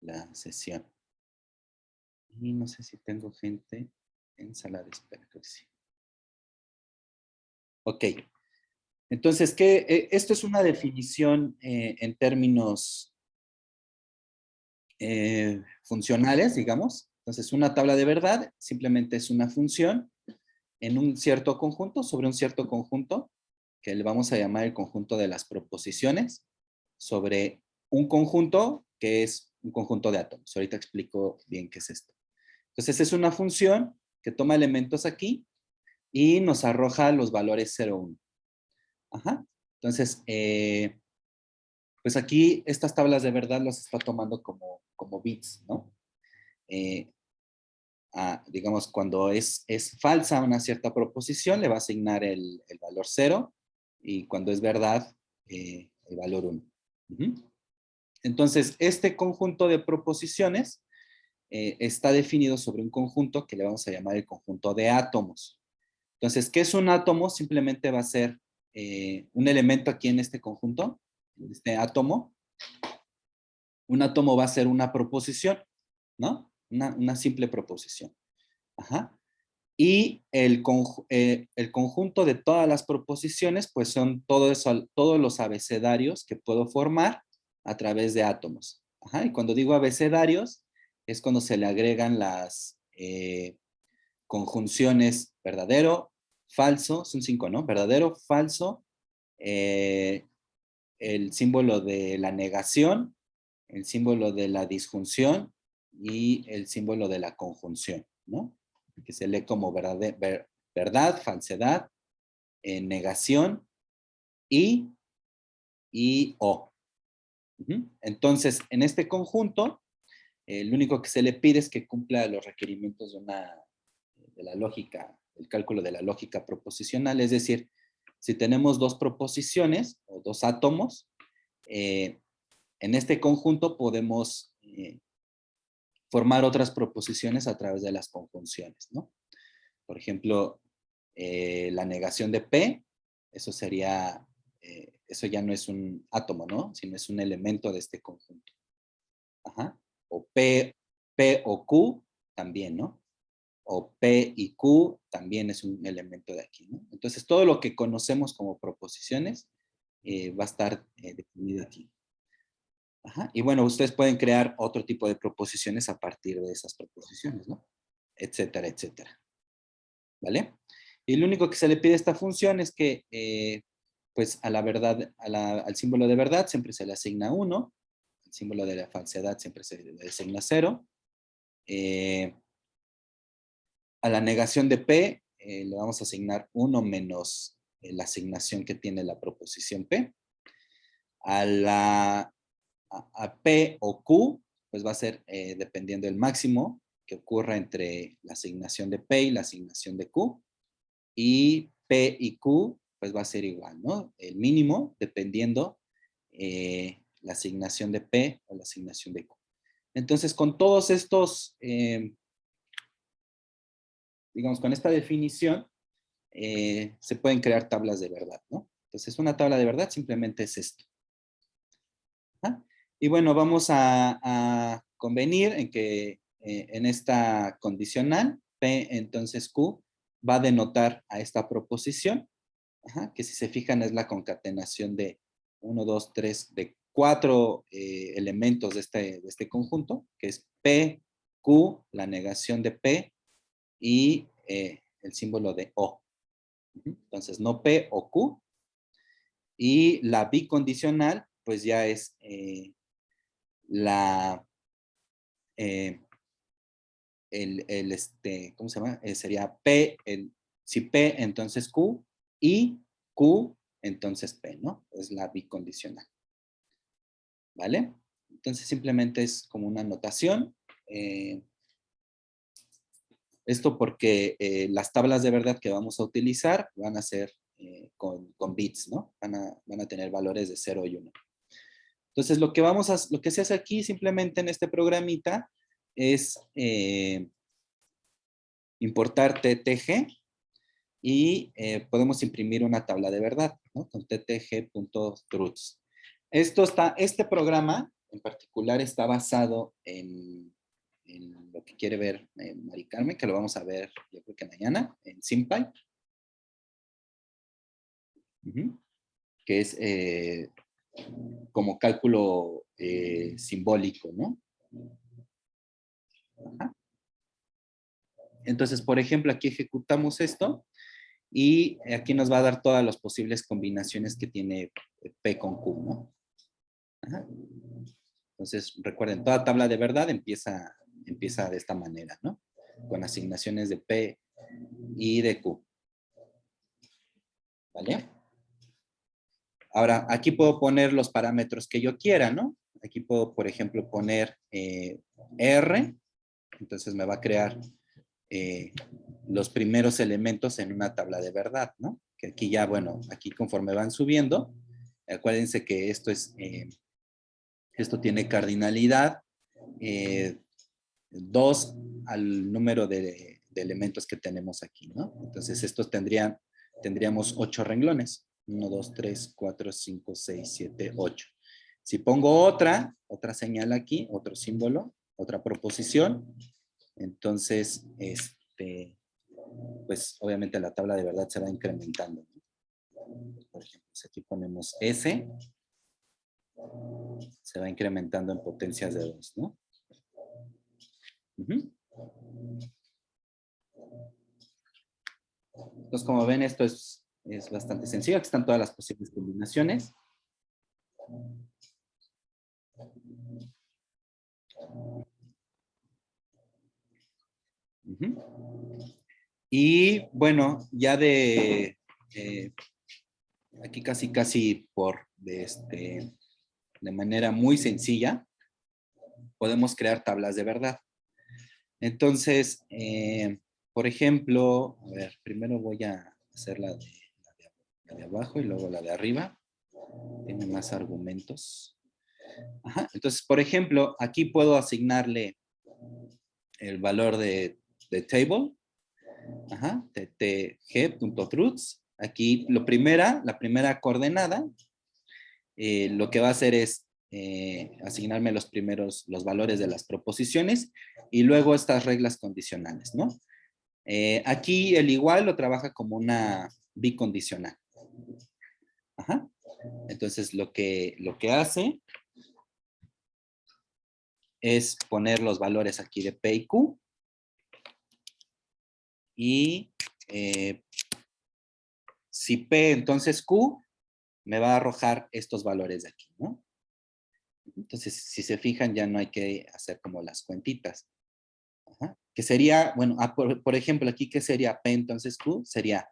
la sesión. Y no sé si tengo gente en sala de espera, creo que sí. Ok. Entonces, esto es una definición en términos funcionales, digamos. Entonces, una tabla de verdad simplemente es una función en un cierto conjunto, sobre un cierto conjunto, que le vamos a llamar el conjunto de las proposiciones, sobre un conjunto que es un conjunto de átomos. Ahorita explico bien qué es esto. Entonces, es una función que toma elementos aquí y nos arroja los valores 0, 1. Ajá. Entonces, pues aquí estas tablas de verdad las está tomando como bits, ¿no? Digamos, cuando es falsa una cierta proposición, le va a asignar el valor 0, y cuando es verdad, el valor 1. Entonces, este conjunto de proposiciones está definido sobre un conjunto que le vamos a llamar el conjunto de átomos. Entonces, ¿qué es un átomo? Simplemente va a ser un elemento aquí en este conjunto, en este átomo. Un átomo va a ser una proposición, ¿no? Una simple proposición. Ajá. Y el conjunto de todas las proposiciones, pues son todos los abecedarios que puedo formar a través de átomos. Ajá. Y cuando digo abecedarios, es cuando se le agregan las conjunciones verdadero, falso, son 5, ¿no? Verdadero, falso, el símbolo de la negación, el símbolo de la disjunción y el símbolo de la conjunción, ¿no? Que se lee como verdad, falsedad, negación y o. Entonces, en este conjunto, lo único que se le pide es que cumpla los requerimientos de la lógica, el cálculo de la lógica proposicional, es decir, si tenemos dos proposiciones o dos átomos, en este conjunto podemos formar otras proposiciones a través de las conjunciones, ¿no? Por ejemplo, la negación de P, eso sería, eso ya no es un átomo, ¿no? Sino es un elemento de este conjunto. Ajá. O P o Q también, ¿no? O P y Q también es un elemento de aquí, ¿no? Entonces, todo lo que conocemos como proposiciones va a estar definido aquí. Ajá. Y bueno, ustedes pueden crear otro tipo de proposiciones a partir de esas proposiciones, ¿no? Etcétera, etcétera. ¿Vale? Y lo único que se le pide a esta función es que, pues, a la verdad, al símbolo de verdad siempre se le asigna 1, al símbolo de la falsedad siempre se le asigna 0. A la negación de P le vamos a asignar 1 menos la asignación que tiene la proposición P. A P o Q, pues va a ser dependiendo del máximo que ocurra entre la asignación de P y la asignación de Q. Y P y Q, pues va a ser igual, ¿no? El mínimo dependiendo la asignación de P o la asignación de Q. Entonces, con todos estos, digamos, con esta definición, se pueden crear tablas de verdad, ¿no? Entonces, una tabla de verdad simplemente es esto. ¿Ah? Y bueno, vamos a convenir en que en esta condicional, P entonces Q va a denotar a esta proposición, que si se fijan es la concatenación de 1, 2, 3, de 4 elementos de este conjunto, que es P, Q, la negación de P y el símbolo de O. Entonces, no P o Q. Y la bicondicional, pues ya es la, eh, ¿cómo se llama? Sería P, si P, entonces Q, y Q, entonces P, ¿no? Es la bicondicional. ¿Vale? Entonces simplemente es como una notación. Esto porque las tablas de verdad que vamos a utilizar van a ser con bits, ¿no? Van a tener valores de 0 y 1. Entonces lo que se hace aquí simplemente en este programita es importar ttg y podemos imprimir una tabla de verdad, ¿no? Con ttg.truths. Este programa en particular está basado en lo que quiere ver Mari Carmen, que lo vamos a ver yo creo que mañana, en SimPy. Que es como cálculo simbólico, ¿no? Ajá. Entonces, por ejemplo, aquí ejecutamos esto y aquí nos va a dar todas las posibles combinaciones que tiene P con Q, ¿no? Ajá. Entonces, recuerden, toda tabla de verdad empieza de esta manera, ¿no? Con asignaciones de P y de Q. ¿Vale? Ahora, aquí puedo poner los parámetros que yo quiera, ¿no? Aquí puedo, por ejemplo, poner R. Entonces me va a crear los primeros elementos en una tabla de verdad, ¿no? Que aquí ya, bueno, aquí conforme van subiendo, acuérdense que esto es, esto tiene cardinalidad 2 al número de elementos que tenemos aquí, ¿no? Entonces estos tendríamos 8 renglones. 1, 2, 3, 4, 5, 6, 7, 8. Si pongo otra señal aquí, otro símbolo, otra proposición, entonces, pues obviamente la tabla de verdad se va incrementando, ¿no? Por ejemplo, si aquí ponemos S, se va incrementando en potencias de 2, ¿no? Entonces, como ven, esto es bastante sencillo. Aquí están todas las posibles combinaciones. Y bueno, ya aquí casi de manera muy sencilla, podemos crear tablas de verdad. Entonces, por ejemplo, a ver, primero voy a hacer la de abajo y luego la de arriba. Tiene más argumentos. Ajá. Entonces, por ejemplo, aquí puedo asignarle el valor de table. Ajá, ttg.truths. Aquí la primera coordenada, lo que va a hacer es asignarme los valores de las proposiciones y luego estas reglas condicionales, ¿no? Aquí el igual lo trabaja como una bicondicional. Ajá. Entonces lo que hace es poner los valores aquí de P y Q y si P entonces Q me va a arrojar estos valores de aquí, ¿no? Entonces, si se fijan, ya no hay que hacer como las cuentitas. Ajá. Que sería, bueno, por ejemplo, aquí, ¿qué sería P entonces Q? Sería,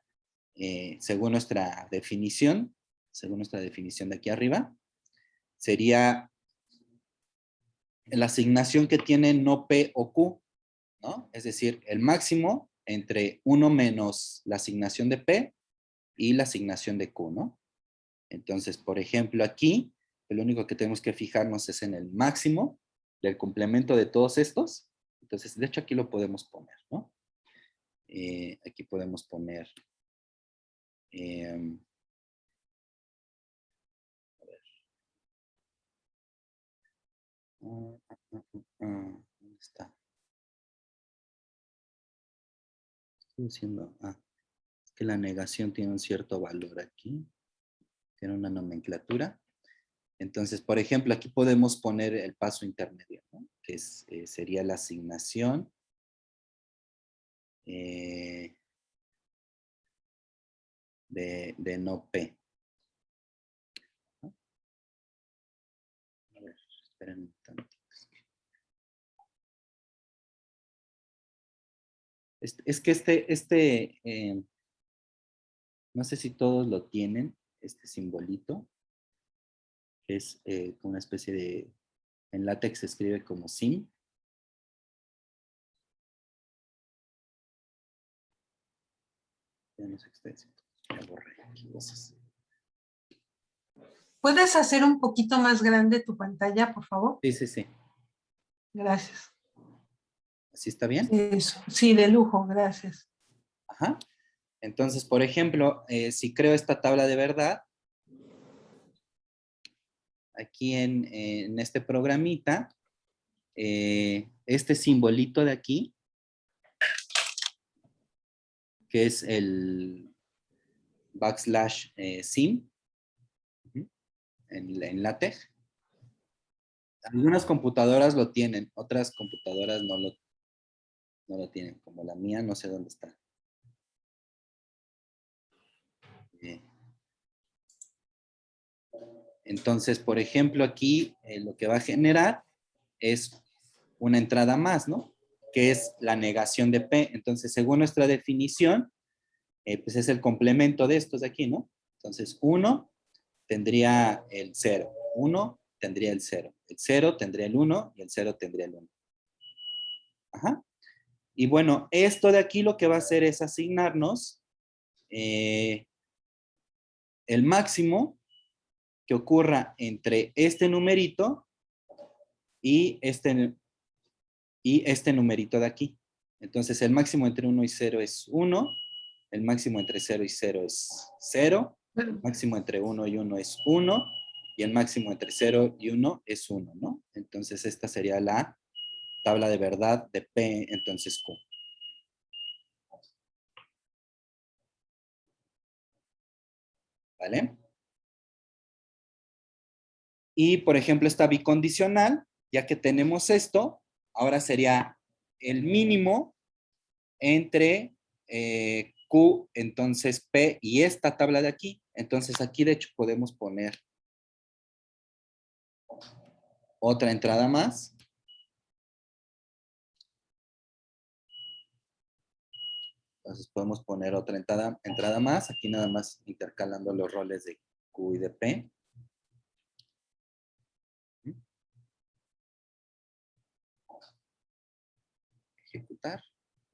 según nuestra definición de aquí arriba, sería la asignación que tiene no P o Q, ¿no? Es decir, el máximo entre 1 menos la asignación de P y la asignación de Q, ¿no? Entonces, por ejemplo, aquí, lo único que tenemos que fijarnos es en el máximo del complemento de todos estos. Entonces, de hecho, aquí lo podemos poner, ¿no? Aquí podemos poner... a ver. ¿Dónde está? Estoy diciendo... es que la negación tiene un cierto valor aquí. Tiene una nomenclatura. Entonces, por ejemplo, aquí podemos poner el paso intermedio, ¿no? Que sería la asignación de no P. ¿No? A ver, esperen un tantito. Es que no sé si todos lo tienen, este simbolito, que es una especie de, en látex se escribe como sim. Ya no sé qué está diciendo. Ya borré aquí cosas. ¿Puedes hacer un poquito más grande tu pantalla, por favor? Sí, sí, sí. Gracias. ¿Así está bien? Eso. Sí, de lujo, gracias. Ajá. Entonces, por ejemplo, si creo esta tabla de verdad, aquí en este programita, este simbolito de aquí, que es el backslash sim, en LaTeX. Algunas computadoras lo tienen, otras computadoras no lo tienen, como la mía, no sé dónde está. Entonces, por ejemplo, aquí lo que va a generar es una entrada más, ¿no? Que es la negación de P. Entonces, según nuestra definición, pues es el complemento de estos de aquí, ¿no? Entonces, 1 tendría el 0, 1 tendría el 0, el 0 tendría el 1 y el 0 tendría el 1. Ajá. Y bueno, esto de aquí lo que va a hacer es asignarnos el máximo que ocurra entre este numerito y este numerito de aquí. Entonces, el máximo entre 1 y 0 es 1, el máximo entre 0 y 0 es 0, el máximo entre 1 y 1 es 1, y el máximo entre 0 y 1 es 1, ¿no? Entonces, esta sería la tabla de verdad de P, entonces Q. ¿Vale? Y, por ejemplo, esta bicondicional, ya que tenemos esto, ahora sería el mínimo entre Q, entonces P y esta tabla de aquí. Entonces aquí de hecho podemos poner otra entrada más. Entonces podemos poner otra entrada más. Aquí nada más intercalando los roles de Q y de P. Ejecutar.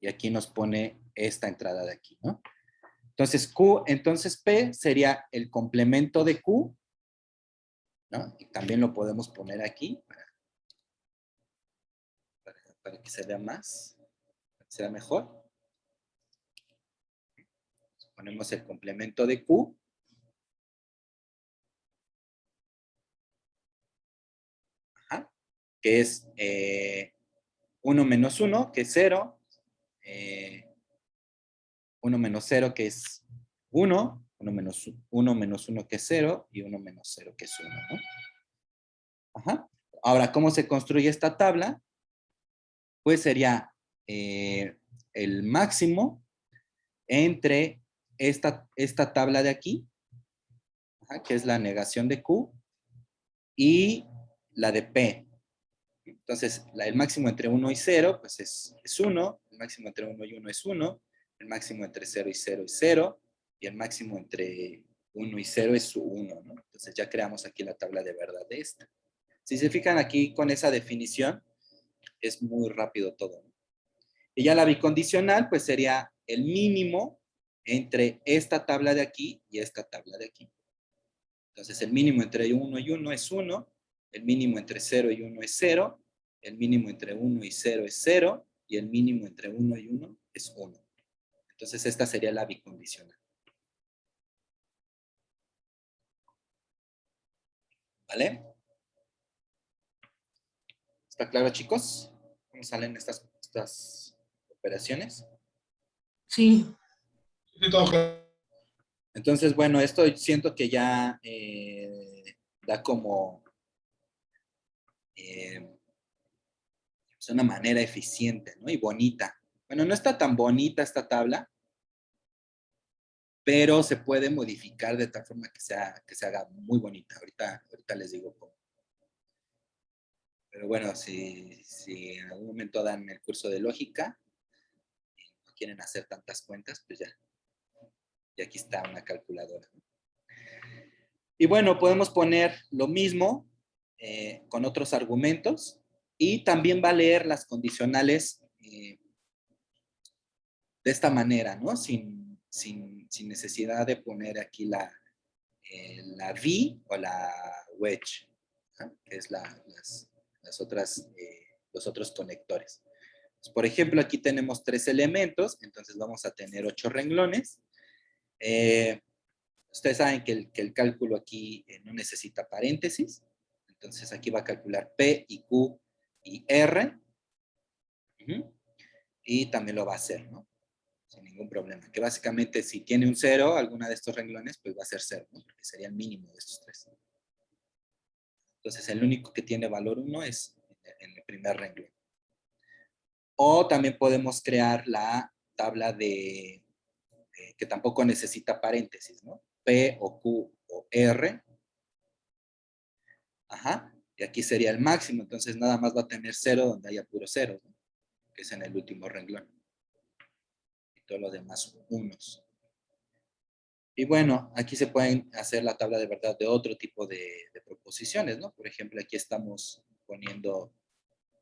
Y aquí nos pone esta entrada de aquí, ¿no? Entonces entonces P sería el complemento de Q, ¿no? Y también lo podemos poner aquí para que se vea más, para que se vea mejor. Ponemos el complemento de Q. Ajá, que es 1 menos 1, que es 0. 1 menos 0, que es 1. 1 menos 1, que es 0. Y 1 menos 0, que es 1, ¿no? Ajá. Ahora, ¿cómo se construye esta tabla? Pues sería el máximo entre esta tabla de aquí, ajá, que es la negación de Q, y la de P. Entonces, el máximo entre 1 y 0, pues es 1, el máximo entre 1 y 1 es 1, el máximo entre 0 y 0 es 0, y el máximo entre 1 y 0 es 1, ¿no? Entonces ya creamos aquí la tabla de verdad de esta. Si se fijan aquí con esa definición, es muy rápido todo, ¿no? Y ya la bicondicional, pues sería el mínimo entre esta tabla de aquí y esta tabla de aquí. Entonces el mínimo entre 1 y 1 es 1, el mínimo entre 0 y 1 es 0, el mínimo entre 1 y 0 es 0, y el mínimo entre 1 y 1 es 1. Entonces esta sería la bicondicional. ¿Vale? ¿Está claro, chicos? ¿Cómo salen estas operaciones? Sí. Entonces, bueno, esto siento que ya da como es una manera eficiente, ¿no? Y bonita. Bueno, no está tan bonita esta tabla, pero se puede modificar de tal forma que se haga muy bonita. Ahorita les digo cómo. Pero bueno, si en algún momento dan el curso de lógica y no quieren hacer tantas cuentas, pues ya. Y aquí está una calculadora. Y bueno, podemos poner lo mismo con otros argumentos y también va a leer las condicionales de esta manera, ¿no? Sin necesidad de poner aquí la V o la wedge, ¿no? Que es las otras, los otros conectores. Pues, por ejemplo, aquí tenemos 3 elementos, entonces vamos a tener 8 renglones. Ustedes saben que el cálculo aquí no necesita paréntesis, Entonces aquí va a calcular P y Q y R. Y también lo va a hacer, ¿no? Sin ningún problema. Que básicamente si tiene un 0, alguna de estos renglones, pues va a ser 0, ¿no? Porque sería el mínimo de estos tres. Entonces el único que tiene valor 1 es en el primer renglón. O también podemos crear la tabla de que tampoco necesita paréntesis, ¿no? P o Q o R. Ajá. Y aquí sería el máximo, entonces nada más va a tener 0 donde haya puro 0, ¿no? Que es en el último renglón. Y todo lo demás son unos. Y bueno, aquí se pueden hacer la tabla de verdad de otro tipo de proposiciones, ¿no? Por ejemplo, aquí estamos poniendo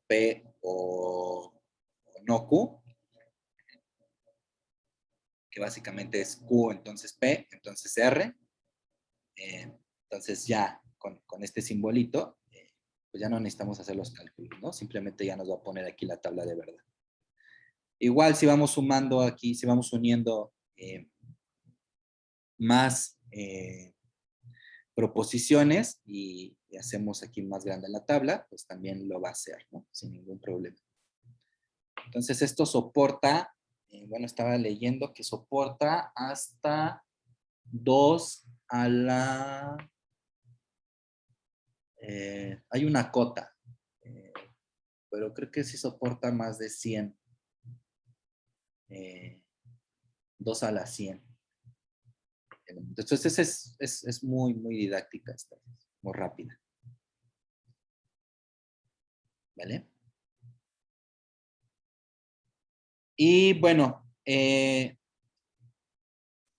P o no Q, que básicamente es Q, entonces P, entonces R. Entonces ya con este simbolito, pues ya no necesitamos hacer los cálculos, ¿no? Simplemente ya nos va a poner aquí la tabla de verdad. Igual si vamos sumando aquí, si vamos uniendo más proposiciones y hacemos aquí más grande la tabla, pues también lo va a hacer, ¿no? Sin ningún problema. Entonces esto soporta, bueno, estaba leyendo que soporta hasta 2 a la... hay una cota, pero creo que sí soporta más de 100. 2 a la 100. Entonces es muy, muy didáctica esta, muy rápida. ¿Vale? Y bueno,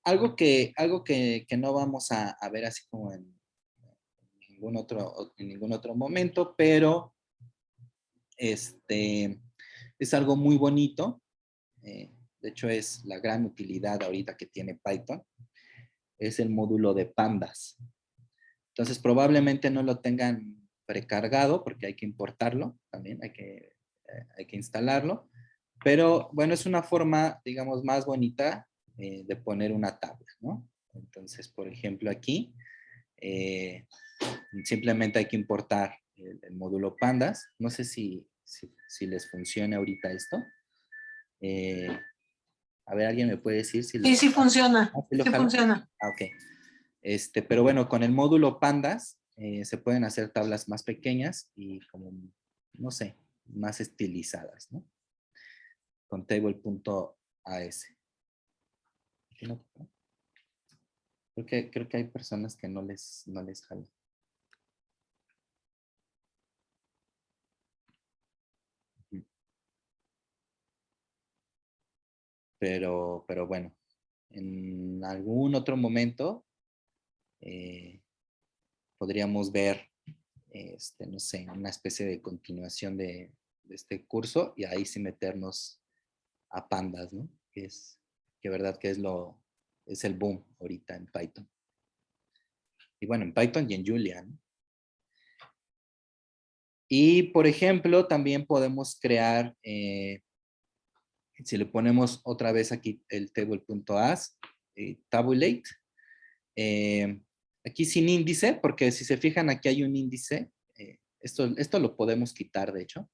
algo que no vamos a ver así como en ningún otro momento, pero es algo muy bonito. De hecho, es la gran utilidad ahorita que tiene Python. Es el módulo de pandas. Entonces, probablemente no lo tengan precargado porque hay que importarlo también, hay que instalarlo. Pero bueno, es una forma, digamos, más bonita de poner una tabla, ¿no? Entonces, por ejemplo, aquí simplemente hay que importar el módulo pandas. No sé si les funciona ahorita esto. A ver, ¿alguien me puede decir si Sí, sí funciona. ¿sí lo Sí jala? funciona. Ah, ok. Pero bueno, con el módulo pandas se pueden hacer tablas más pequeñas y como, no sé, más estilizadas, ¿no? Con table.as. Creo que hay personas que no les jala. Pero bueno, en algún otro momento podríamos ver, no sé, una especie de continuación de este curso y ahí sí meternos a pandas, ¿no? Que verdad que es el boom ahorita en Python. Y bueno, en Python y en Julia, ¿no? Y por ejemplo, también podemos crear, si le ponemos otra vez aquí el table.as, tabulate, aquí sin índice, porque si se fijan aquí hay un índice, esto lo podemos quitar de hecho,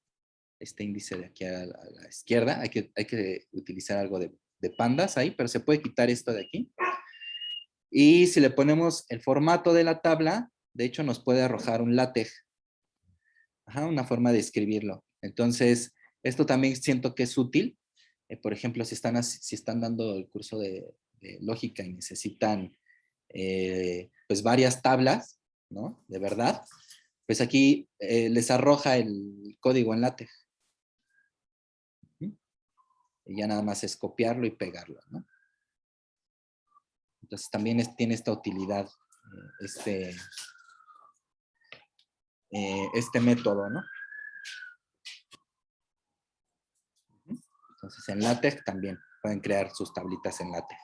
este índice de aquí a la izquierda, hay que utilizar algo de pandas ahí, pero se puede quitar esto de aquí. Y si le ponemos el formato de la tabla, de hecho nos puede arrojar un LaTeX. Ajá, una forma de escribirlo. Entonces, esto también siento que es útil. Por ejemplo, si están dando el curso de lógica y necesitan pues varias tablas, ¿no? De verdad, pues aquí les arroja el código en LaTeX. Y ya nada más es copiarlo y pegarlo, ¿no? Entonces también tiene esta utilidad, este método, ¿no? Entonces en LaTeX también pueden crear sus tablitas en LaTeX.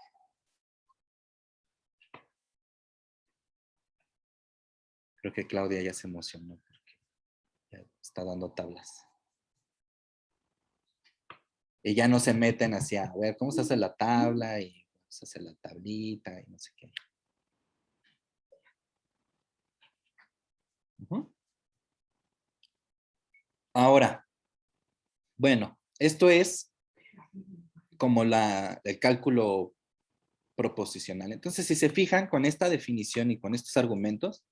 Creo que Claudia ya se emocionó porque ya está dando tablas. Y ya no se meten hacia, a ver, ¿cómo se hace la tabla? Y cómo se hace la tablita y no sé qué. Ahora, bueno, esto es como el cálculo proposicional. Entonces, si se fijan con esta definición y con estos argumentos,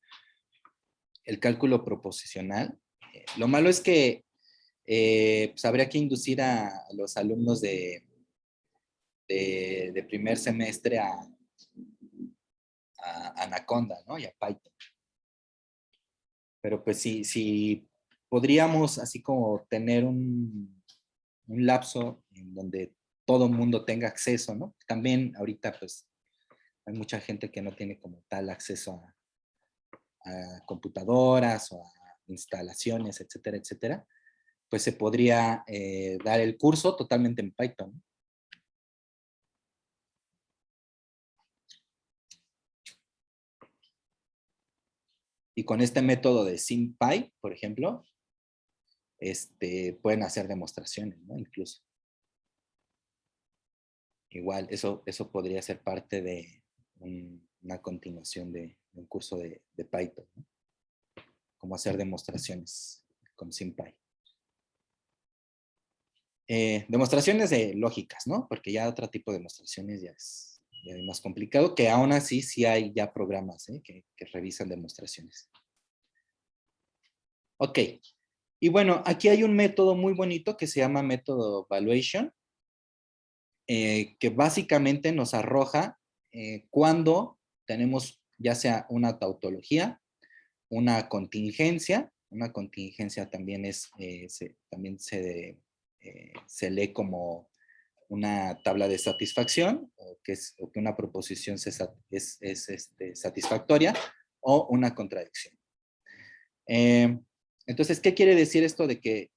el cálculo proposicional, lo malo es que pues habría que inducir a los alumnos de primer semestre a Anaconda, ¿no? Y a Python. Pero pues sí podríamos así como tener un lapso en donde todo el mundo tenga acceso, ¿no? También ahorita pues hay mucha gente que no tiene como tal acceso a computadoras o a instalaciones, etcétera, etcétera. Pues se podría dar el curso totalmente en Python, ¿no? Y con este método de SymPy, por ejemplo, pueden hacer demostraciones, ¿no? Incluso. Igual, eso podría ser parte de una continuación de un curso de Python, ¿no? Cómo hacer demostraciones con SymPy. Demostraciones de lógicas, ¿no? Porque ya otro tipo de demostraciones ya es más complicado, que aún así sí hay ya programas que revisan demostraciones. Ok. Y bueno, aquí hay un método muy bonito que se llama método valuation, que básicamente nos arroja cuando tenemos ya sea una tautología, una contingencia también también se lee como una tabla de satisfacción, o que una proposición es satisfactoria, o una contradicción. Entonces, ¿qué quiere decir esto de que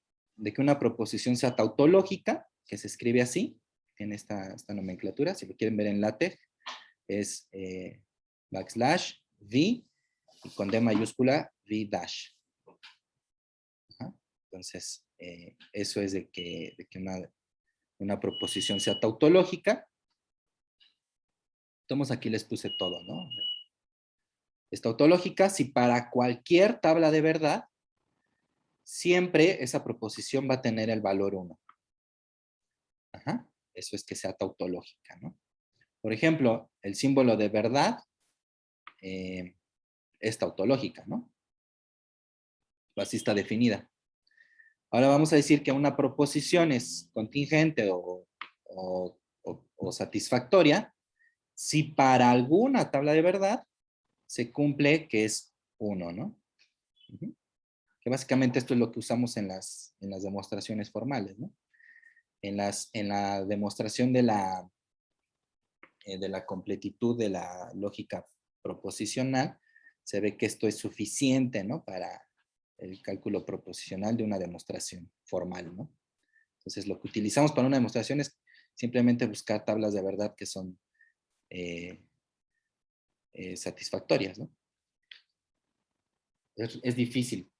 una proposición sea tautológica? Que se escribe así, tiene esta nomenclatura, si lo quieren ver en LaTeX, es backslash v, y con D mayúscula, v dash. Ajá. Entonces, eso es de que una proposición sea tautológica. Entonces, aquí les puse todo, ¿no? Es tautológica si para cualquier tabla de verdad, siempre esa proposición va a tener el valor 1. Ajá. Eso es que sea tautológica, ¿no? Por ejemplo, el símbolo de verdad es tautológica, ¿no? Así está definida. Ahora vamos a decir que una proposición es contingente o satisfactoria si para alguna tabla de verdad se cumple que es 1, ¿no? Uh-huh. Que básicamente esto es lo que usamos en las demostraciones formales, ¿no? En la demostración de la completitud de la lógica proposicional, se ve que esto es suficiente, ¿no? Para el cálculo proposicional de una demostración formal, ¿no? Entonces, lo que utilizamos para una demostración es simplemente buscar tablas de verdad que son satisfactorias, ¿no? Es difícil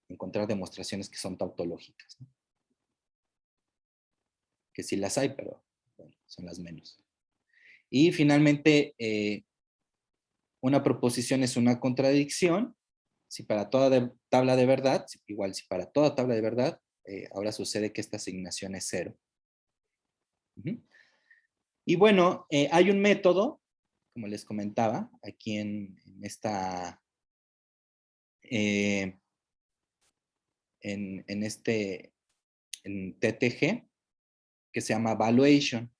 encontrar demostraciones que son tautológicas, ¿no? Que sí las hay, pero bueno, son las menos. Y finalmente, una proposición es una contradicción. Si para toda tabla de verdad, igual si para toda tabla de verdad, ahora sucede que esta asignación es 0. Uh-huh. Y bueno, hay un método, como les comentaba, aquí en TTG, que se llama valuation.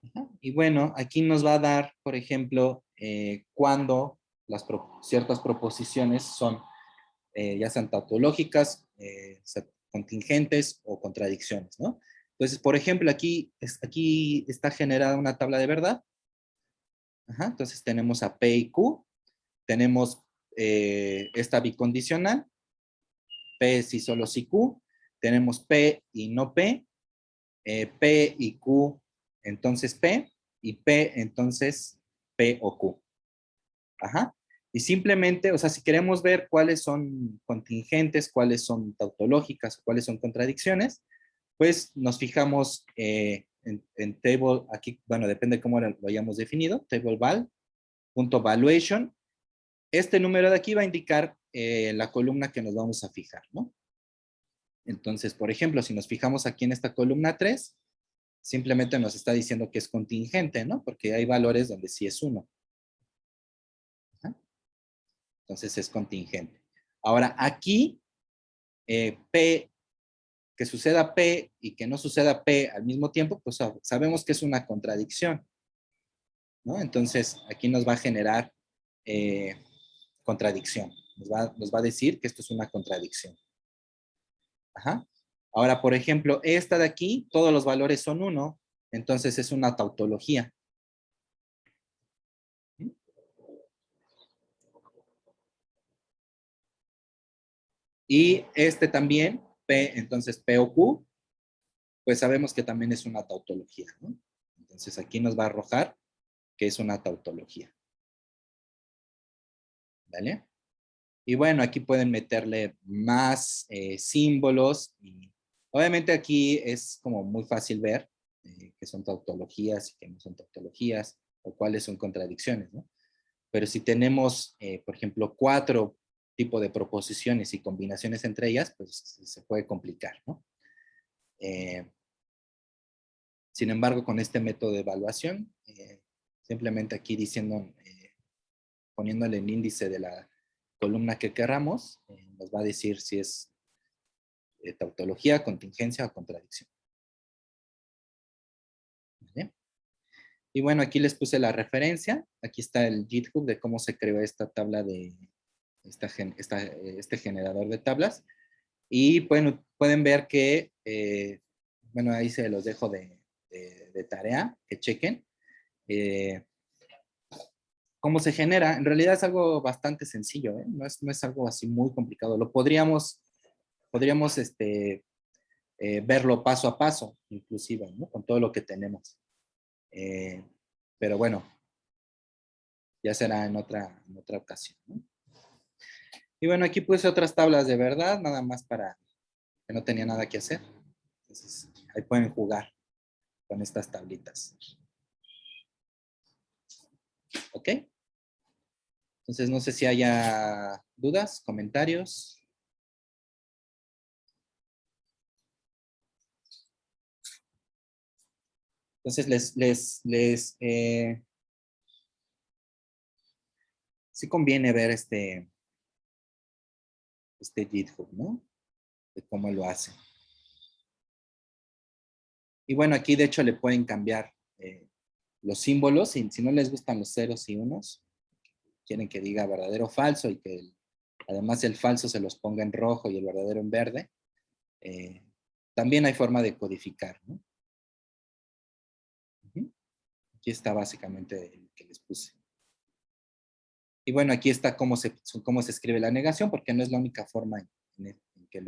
Uh-huh. Y bueno, aquí nos va a dar, por ejemplo, cuando ciertas proposiciones son ya sean tautológicas, contingentes o contradicciones, ¿no? Entonces, por ejemplo, aquí está generada una tabla de verdad. Ajá, entonces tenemos a P y Q, tenemos esta bicondicional, P si solo si Q, tenemos P y no P, P y Q entonces P, y P entonces P o Q. Ajá. Y simplemente, o sea, si queremos ver cuáles son contingentes, cuáles son tautológicas, cuáles son contradicciones, pues nos fijamos en table, aquí, bueno, depende de cómo lo hayamos definido, table val.valuation. Este número de aquí va a indicar la columna que nos vamos a fijar, ¿no? Entonces, por ejemplo, si nos fijamos aquí en esta columna 3, simplemente nos está diciendo que es contingente, ¿no? Porque hay valores donde sí es 1. Entonces es contingente. Ahora, aquí, P, que suceda P y que no suceda P al mismo tiempo, pues sabemos que es una contradicción, ¿no? Entonces, aquí nos va a generar contradicción. Nos va a decir que esto es una contradicción. Ajá. Ahora, por ejemplo, esta de aquí, todos los valores son 1, entonces es una tautología. Y este también, P, entonces P o Q, pues sabemos que también es una tautología, ¿no? Entonces aquí nos va a arrojar que es una tautología. ¿Vale? Y bueno, aquí pueden meterle más símbolos. Y obviamente aquí es como muy fácil ver que son tautologías y que no son tautologías, o cuáles son contradicciones, ¿no? Pero si tenemos, por ejemplo, 4 tipos de proposiciones y combinaciones entre ellas, pues se puede complicar, ¿no? Sin embargo, con este método de evaluación, simplemente aquí diciendo, poniéndole el índice de la columna que queramos, nos va a decir si es tautología, contingencia o contradicción. ¿Vale? Y bueno, aquí les puse la referencia. Aquí está el GitHub de cómo se creó esta tabla de este generador de tablas. Y pueden ver que, bueno, ahí se los dejo de tarea, que chequen. ¿Cómo se genera? En realidad es algo bastante sencillo, ¿eh? No es algo así muy complicado. Podríamos verlo paso a paso, inclusive, ¿no? Con todo lo que tenemos. Pero bueno, ya será en otra ocasión, ¿no? Y bueno, aquí puse otras tablas de verdad, nada más para que no tenía nada que hacer. Entonces, ahí pueden jugar con estas tablitas. ¿Ok? Entonces, no sé si haya dudas, comentarios. Entonces, sí conviene ver este GitHub, ¿no? De cómo lo hace. Y bueno, aquí de hecho le pueden cambiar los símbolos. Si no les gustan los ceros y unos, quieren que diga verdadero o falso y que además el falso se los ponga en rojo y el verdadero en verde, también hay forma de codificar, ¿no? Aquí está básicamente el que les puse. Y bueno, aquí está cómo se escribe la negación, porque no es la única forma en que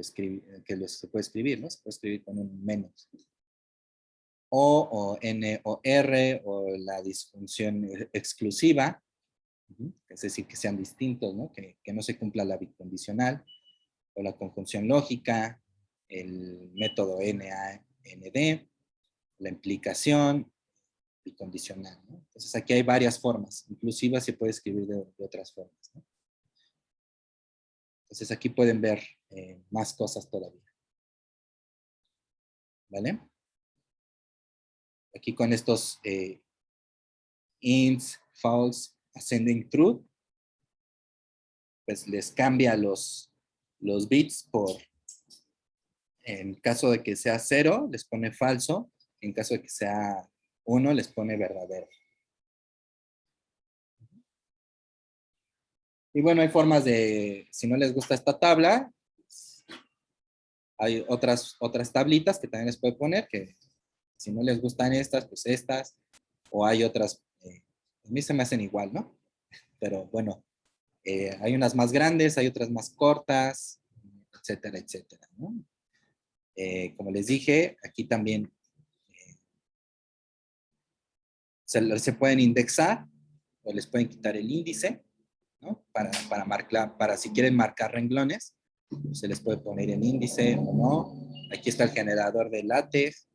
se puede escribir, ¿no? Se puede escribir con un menos. O N o R, o la disfunción exclusiva, es decir, que sean distintos, ¿no? Que no se cumpla la bicondicional, o la conjunción lógica, el método NAND, la implicación bicondicional, ¿no? Entonces aquí hay varias formas, inclusive se puede escribir de otras formas, ¿no? Entonces aquí pueden ver más cosas todavía. ¿Vale? Aquí con estos ints, false, ascending truth, pues les cambia los bits en caso de que sea 0, les pone falso, en caso de que sea 1, les pone verdadero. Y bueno, hay formas de, si no les gusta esta tabla, pues, hay otras tablitas que también les puede poner, que si no les gustan estas, pues estas, o hay otras, a mí se me hacen igual, ¿no? Pero bueno, hay unas más grandes, hay otras más cortas, etcétera, etcétera, ¿no? Como les dije, aquí también se pueden indexar o les pueden quitar el índice, ¿no? Para si quieren marcar renglones, se les puede poner el índice o no. Aquí está el generador de LaTeX.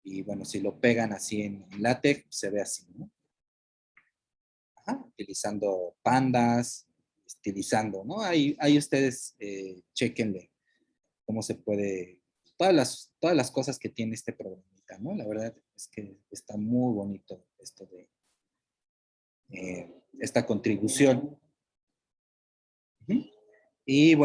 Y bueno, si lo pegan así en LaTeX, se ve así, ¿no? Ajá, utilizando pandas, estilizando, ¿no? Ahí ustedes chequenle cómo se puede, todas las cosas que tiene este programita, ¿no? La verdad es que está muy bonito esto de esta contribución. Y bueno,